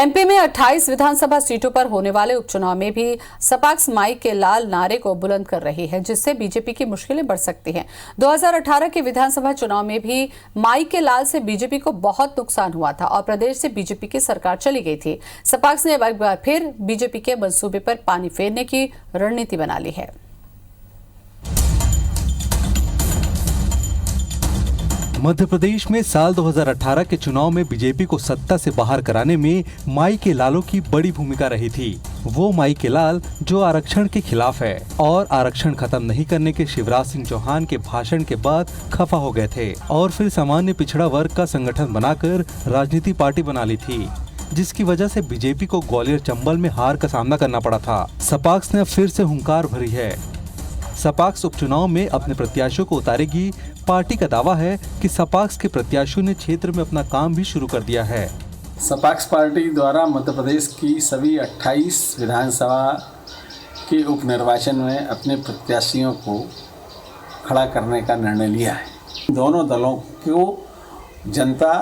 MP में 28 विधानसभा सीटों पर होने वाले उपचुनाव में भी सपाक्स माई के लाल नारे को बुलंद कर रही है, जिससे बीजेपी की मुश्किलें बढ़ सकती हैं। 2018 के विधानसभा चुनाव में भी माई के लाल से बीजेपी को बहुत नुकसान हुआ था और प्रदेश से बीजेपी की सरकार चली गई थी। सपाक्स ने एक बार फिर बीजेपी के मंसूबे पर पानी फेरने की रणनीति बना ली है। मध्य प्रदेश में साल 2018 के चुनाव में बीजेपी को सत्ता से बाहर कराने में माई के लालों की बड़ी भूमिका रही थी। वो माई के लाल जो आरक्षण के खिलाफ है और आरक्षण खत्म नहीं करने के शिवराज सिंह चौहान के भाषण के बाद खफा हो गए थे और फिर सामान्य पिछड़ा वर्ग का संगठन बनाकर राजनीति पार्टी बना ली थी, जिसकी वजह से बीजेपी को ग्वालियर चंबल में हार का सामना करना पड़ा था। सपाक्स ने अब फिर से हुंकार भरी है। सपाक्स उपचुनाव में अपने प्रत्याशियों को उतारेगी। पार्टी का दावा है कि सपाक्स के प्रत्याशियों ने क्षेत्र में अपना काम भी शुरू कर दिया है। सपाक्स पार्टी द्वारा मध्य प्रदेश की सभी 28 विधानसभा के उपनिर्वाचन में अपने प्रत्याशियों को खड़ा करने का निर्णय लिया है। दोनों दलों को जनता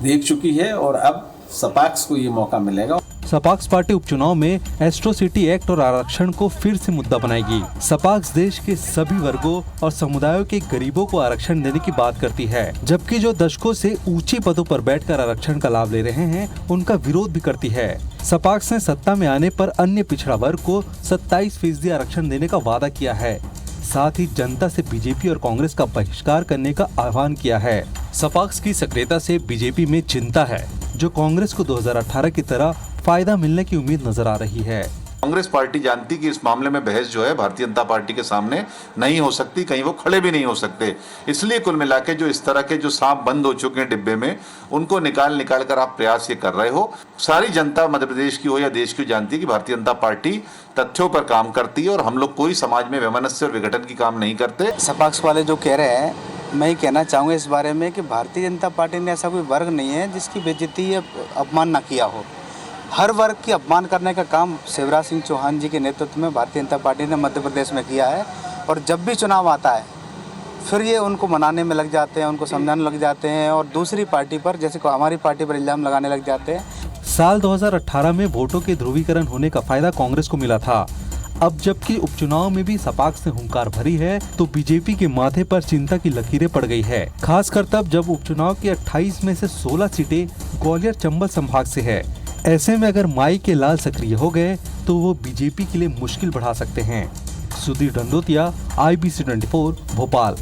देख चुकी है और अब सपाक्स को ये मौका मिलेगा। सपाक्स पार्टी उपचुनाव में एट्रोसिटी एक्ट और आरक्षण को फिर से मुद्दा बनाएगी। सपाक्स देश के सभी वर्गों और समुदायों के गरीबों को आरक्षण देने की बात करती है, जबकि जो दशकों से ऊंचे पदों पर बैठकर आरक्षण का लाभ ले रहे हैं उनका विरोध भी करती है। सपाक्स ने सत्ता में आने पर अन्य पिछड़ा वर्ग को 27% आरक्षण देने का वादा किया है। साथ ही जनता से बीजेपी और कांग्रेस का बहिष्कार करने का आह्वान किया है। सपाक्स की सक्रियता से बीजेपी में चिंता है, जो कांग्रेस को 2018 की तरह फायदा मिलने की उम्मीद नजर आ रही है। कांग्रेस पार्टी जानती कि इस मामले में बहस जो है भारतीय जनता पार्टी के सामने नहीं हो सकती, कहीं वो खड़े भी नहीं हो सकते। इसलिए कुल मिला के जो इस तरह के जो सांप बंद हो चुके हैं डिब्बे में, उनको निकाल कर आप प्रयास ये कर रहे हो। सारी जनता मध्य प्रदेश की हो या देश की जानती है कि भारतीय जनता पार्टी तथ्यों पर काम करती है और हम लोग कोई समाज में वैमनस्य और विघटन की काम नहीं करते। सपाक्स वाले जो कह रहे हैं, मैं ये कहना चाहूँगा इस बारे में कि भारतीय जनता पार्टी ने ऐसा कोई वर्ग नहीं है जिसकी बेइज्जती या अपमान ना किया हो। हर वर्ग की अपमान करने का काम शिवराज सिंह चौहान जी के नेतृत्व में भारतीय जनता पार्टी ने मध्य प्रदेश में किया है और जब भी चुनाव आता है फिर ये उनको मनाने में लग जाते हैं, उनको समझाने लग जाते हैं और दूसरी पार्टी पर, जैसे हमारी पार्टी पर इल्जाम लगाने लग जाते हैं। साल 2018 में वोटों के ध्रुवीकरण होने का फायदा कांग्रेस को मिला था। अब जबकि उपचुनाव में भी सपाक्स ने हुंकार भरी है तो बीजेपी के माथे पर चिंता की लकीरें पड़ गई है, खासकर तब जब उपचुनाव की 28 में से 16 सीटें ग्वालियर चंबल संभाग से है। ऐसे में अगर माई के लाल सक्रिय हो गए तो वो बीजेपी के लिए मुश्किल बढ़ा सकते हैं। सुधीर दंडोतिया, IBC 24, भोपाल।